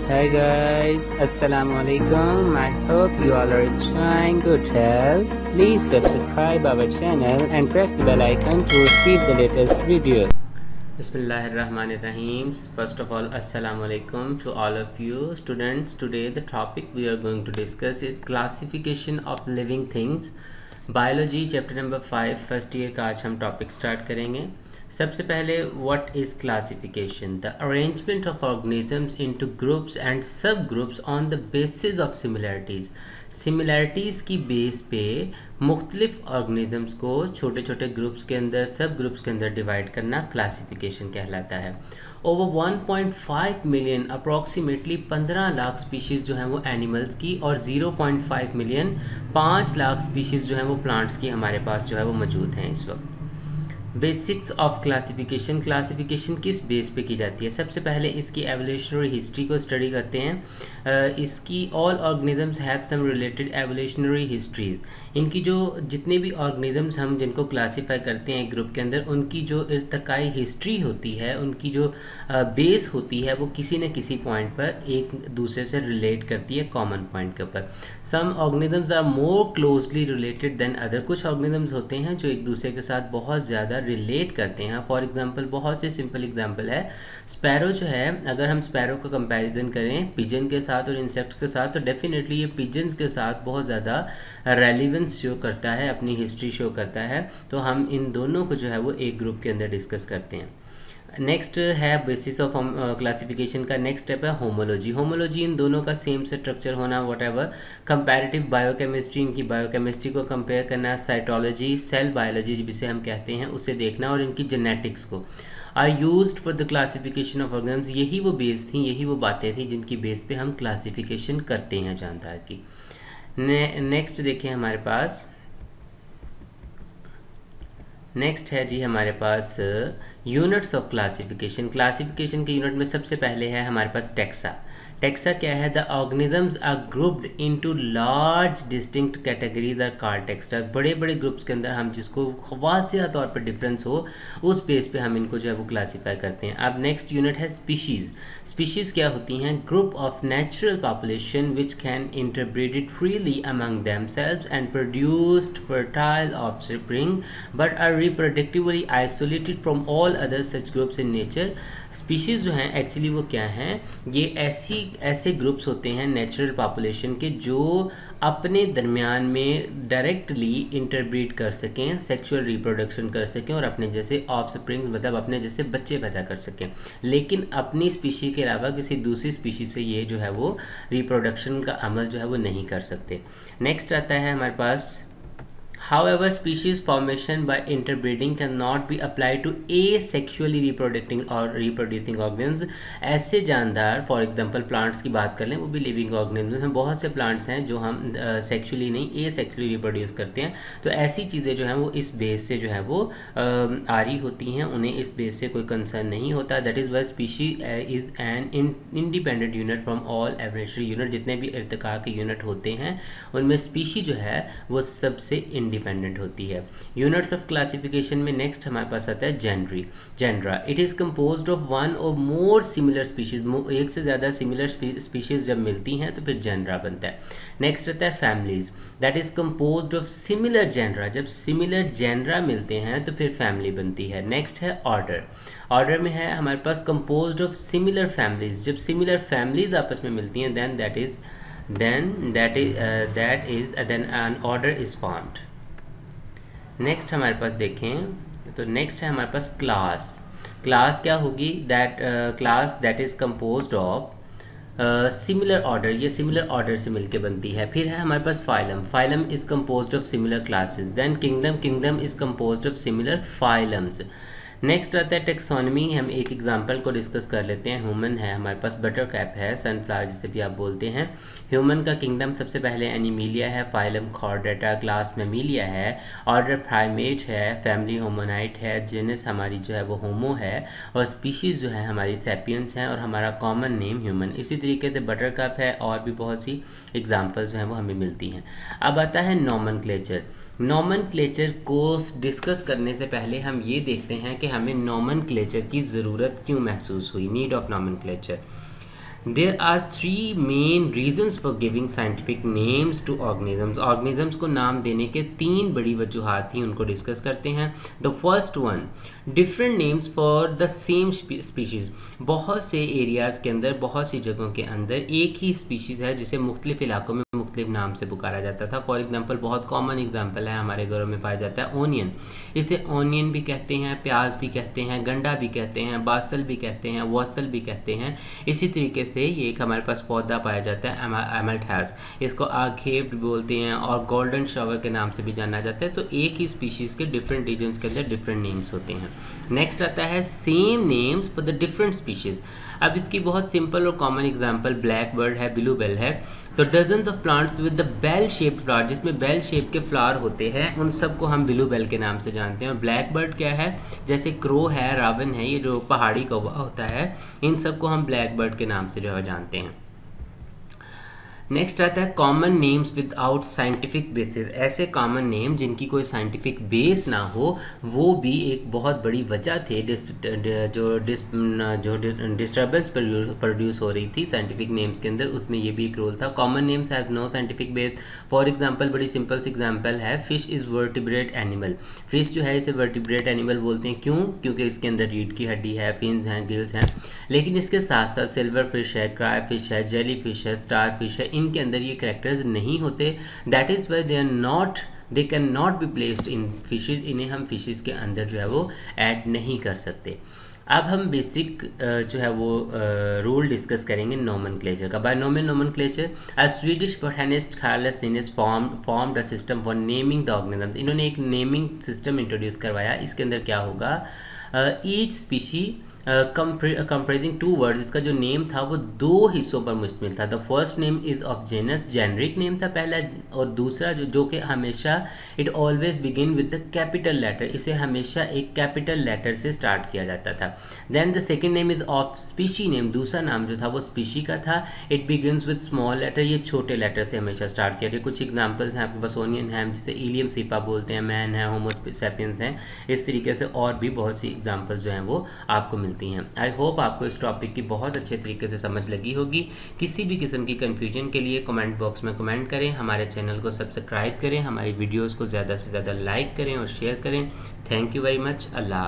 Hi guys, Assalamu alaikum. I hope you all are enjoying good health. Please subscribe our channel and press the bell icon to receive the latest videos. Bismillahirrahmanirrahim. First of all, Assalamu alaikum to all of you students. Today the topic we are going to discuss is classification of living things. Biology chapter number 5 first year का आज हम topic start करेंगे. सबसे पहले what is classification? The arrangement of organisms into groups and sub groups on the basis of similarities. Similarities की base पे मुख्तलिफ organisms को छोटे छोटे ग्रुप्स के अंदर, सब ग्रुप्स के अंदर डिवाइड करना क्लासिफिकेशन कहलाता है. Over 1.5 million approximately 15 lakh species जो हैं वो एनिमल्स की और 0.5 मिलियन 5 लाख स्पीशीज़ जो हैं वो प्लांट्स की हमारे पास जो है वो मौजूद हैं इस वक्त. Basics of classification. क्लासिफिकेशन किस बेस पे की जाती है? सबसे पहले इसकी एवोल्यूशनरी हिस्ट्री को स्टडी करते हैं. इसकी all organisms have some related evolutionary histories. इनकी जो जितने भी ऑर्गेनिजम्स हम जिनको क्लासीफाई करते हैं एक ग्रुप के अंदर, उनकी जो इर्तकाई हिस्ट्री होती है, उनकी जो बेस होती है, वो किसी न किसी पॉइंट पर एक दूसरे से रिलेट करती है कॉमन पॉइंट के ऊपर. Some organisms are more closely related than other. कुछ ऑर्गेनिजम्स होते हैं जो एक दूसरे के साथ बहुत ज़्यादा रिलेट करते हैं. फॉर एग्जांपल, बहुत से सिंपल एग्जांपल है, स्पैरो जो है, अगर हम स्पैरो का कंपैरिजन करें पिजन के साथ और इंसेक्ट्स के साथ, तो डेफिनेटली ये पिजन्स के साथ बहुत ज़्यादा रेलिवेंस शो करता है, अपनी हिस्ट्री शो करता है. तो हम इन दोनों को जो है वो एक ग्रुप के अंदर डिस्कस करते हैं. नेक्स्ट है बेसिस ऑफ क्लासिफिकेशन का नेक्स्ट स्टेप है होमोलॉजी. होमोलॉजी इन दोनों का सेम स्ट्रक्चर होना, वट एवर. कंपेरेटिव बायोकेमिस्ट्री, इनकी बायोकेमिस्ट्री को कंपेयर करना. साइटोलॉजी, सेल बायोलॉजी जिसे हम कहते हैं, उसे देखना, और इनकी जेनेटिक्स को are used for the classification of organism. यही वो बेस थी, यही वो बातें थी जिनकी बेस पे हम क्लासिफिकेशन करते हैं जानदार की. नेक्स्ट देखें हमारे पास, नेक्स्ट है जी हमारे पास यूनिट्स ऑफ क्लासिफिकेशन. क्लासिफिकेशन के यूनिट में सबसे पहले है हमारे पास टेक्सा. टेक्सा क्या है? The organisms are grouped into large distinct categories are called taxa. बड़े बड़े ग्रुप्स के अंदर हम जिसको वाज़ेह तौर पर डिफरेंस हो, उस बेस पे हम इनको जो है वो क्लासीफाई करते हैं. अब नेक्स्ट यूनिट है स्पीशीज़. स्पीशीज़ क्या होती हैं? Group of natural population which can interbreed freely among themselves and produced fertile offspring but are reproductively isolated from all other such groups in nature. Species जो हैं actually वो क्या हैं? ये ऐसे ग्रुप्स होते हैं नेचुरल पॉपुलेशन के जो अपने दरमियान में डायरेक्टली इंटरब्रीड कर सकें, सेक्सुअल रिप्रोडक्शन कर सकें और अपने जैसे ऑफस्प्रिंग मतलब अपने जैसे बच्चे पैदा कर सकें, लेकिन अपनी स्पीशी के अलावा किसी दूसरी स्पीशी से ये जो है वो रिप्रोडक्शन का अमल जो है वो नहीं कर सकते. नेक्स्ट आता है हमारे पास, however species formation by interbreeding cannot be applied to asexually reproducing organisms. ऐसे जानदार, फॉर एग्जांपल प्लांट्स की बात कर लें, वो भी लिविंग ऑर्गेनिज्म हैं. बहुत से प्लांट्स हैं जो हम सेक्सुअली नहीं एसेक्सुअली रिप्रोड्यूस करते हैं. तो ऐसी चीज़ें जो हैं वो इस बेस से जो है वो आ रही होती हैं, उन्हें इस बेस से कोई कंसर्न नहीं होता. That is why species is an independent unit from all evolutionary unit. जितने भी इर्तिका के यूनिट होते हैं उनमें स्पीशी जो है वो सबसे इंडिपेंडेंट होती है. यूनिट्स ऑफ क्लासिफिकेशन में नेक्स्ट हमारे पास आता है genera. Genera, it is composed of one or more similar species. एक से ज़्यादा सिमिलर स्पीशीज जब मिलती हैं तो फिर जेनरा बनता है. नेक्स्ट आता है families. That is composed of similar genera. जब सिमिलर जेनरा मिलते हैं तो फिर फैमिली बनती है. नेक्स्ट है ऑर्डर. ऑर्डर में है हमारे पास कंपोज्ड ऑफ सिमिलर फैमिलीज. जब सिमिलर फैमिलीज आपस में मिलती हैं then an order is formed. Next हमारे पास देखें तो नेक्स्ट है हमारे पास क्लास. क्लास क्या होगी? Class that is composed of similar order. ये सिमिलर ऑर्डर से मिलके बनती है. फिर है हमारे पास phylum. Phylum is composed of similar classes. Then kingdom. Kingdom is composed of similar phylums. Next आता है टेक्सोनमी. हम एक एग्जांपल को डिस्कस कर लेते हैं. ह्यूमन है हमारे पास, बटर कैप है, सनफ्लावर जिसे भी आप बोलते हैं. ह्यूमन का किंगडम सबसे पहले एनिमीलिया है, फाइलम खॉर्डेटा, क्लास मेमिलिया है, ऑर्डर प्राइमेट है, फैमिली होमोनाइट है, जेनस हमारी जो है वो होमो है, और स्पीशीज़ जो है हमारी सैपियंस हैं, और हमारा कॉमन नेम ह्यूमन. इसी तरीके से बटर कैप है, और भी बहुत सी एग्जाम्पल्स जो हैं वो हमें मिलती हैं. अब आता है नॉमेनक्लेचर. नॉमेनक्लेचर को डिस्कस करने से पहले हम ये देखते हैं कि हमें नॉमेनक्लेचर की ज़रूरत क्यों महसूस हुई. Need of nomenclature. There are 3 main reasons for giving scientific names to organisms. Organisms को नाम देने के 3 बड़ी वजूहात थी, उनको डिस्कस करते हैं। The first one, different names for the same species. बहुत से एरियाज़ के अंदर, बहुत सी जगहों के अंदर एक ही स्पीशीज़ है जिसे मुख्तलिफ इलाकों में मुख्तलिफ नाम से पुकारा जाता था। फॉर एग्जांपल, बहुत कॉमन एग्जांपल है, हमारे घरों में पाया जाता है ओनियन। इसे ओनियन भी कहते हैं, प्याज भी कहते हैं, गंडा भी कहते हैं, बासल भी कहते हैं, वसल भी कहते हैं। इसी तरीके से ये एक हमारे पास पौधा पाया जाता है एमल्थास, इसको आखेब बोलते हैं और गोल्डन शावर के नाम से भी जाना जाता है। तो एक ही स्पीशीज़ के डिफरेंट रीजन्स के अंदर डिफरेंट नेम्स होते हैं। नेक्स्ट आता है same names for the different species. अब इसकी बहुत सिंपल और कॉमन एग्जांपल ब्लैक बर्ड है, ब्लू बेल है। तो dozens of plants with the bell shaped flower, जिसमें बेल शेप के फ्लावर होते हैं, उन सबको हम ब्लू बेल के नाम से जानते हैं। और ब्लैक बर्ड क्या है, जैसे क्रो है, रावन है, ये जो पहाड़ी कौवा होता है, इन सबको हम ब्लैक बर्ड के नाम से जो है जानते हैं। नेक्स्ट आता है common names without scientific basis. ऐसे कॉमन नेम जिनकी कोई साइंटिफिक बेस ना हो, वो भी एक बहुत बड़ी वजह थे जो डिस्टर्बेंस प्रोड्यूस हो रही थी साइंटिफिक नेम्स के अंदर, उसमें ये भी एक रोल था। Common names has no scientific base. For example, बड़ी सिंपल सी एग्जांपल है, fish is vertebrate animal. Fish जो है इसे वर्टिब्रेट एनिमल बोलते हैं, क्यों? क्योंकि इसके अंदर रीढ़ की हड्डी है, फिन्स हैं, गिल्स हैं। लेकिन इसके साथ साथ सिल्वर फिश है, क्राई फिश है, जेली फिश है, स्टार फिश है, इनके अंदर ये कैरेक्टर्स नहीं होते। That is why they can not be placed in fishes. इन्हें हम फिशेज के अंदर जो है वो ऐड नहीं कर सकते। अब हम बेसिक जो है वो रूल डिस्कस करेंगे नोमेनक्लेचर का। By nomenclature, a Swedish botanist Carolus Linnaeus formed a system for naming the organisms. इन्होंने एक नेमिंग सिस्टम इंट्रोड्यूस करवाया। इसके अंदर क्या होगा, ईच स्पीशी कंप्राइजिंग 2 वर्ड्स। इसका जो नेम था वो 2 हिस्सों पर मुश्तमिल था। The first name is of genus, generic name था पहला, और दूसरा जो कि हमेशा it always begin with the capital letter, इसे हमेशा एक कैपिटल लेटर से स्टार्ट किया जाता था। Then the second name is of species name, दूसरा नाम जो था वो स्पीशी का था, it begins with small letter, ये छोटे लेटर से हमेशा स्टार्ट किया गया। कुछ एग्जाम्पल्स हैं आपके पास, ओनियन है जिसे इलियम सीपा बोलते हैं, मैन है, होमो सैपियंस हैं, इस तरीके से और भी बहुत सी एग्जाम्पल्स जो हैं वो आपको मिलती हैं। आई होप आपको इस टॉपिक की बहुत अच्छे तरीके से समझ लगी होगी। किसी भी किस्म की कन्फ्यूजन के लिए कमेंट बॉक्स में कमेंट करें, हमारे चैनल को सब्सक्राइब करें, हमारी वीडियोस को ज़्यादा से ज़्यादा लाइक करें और शेयर करें। Thank you very much. Allah.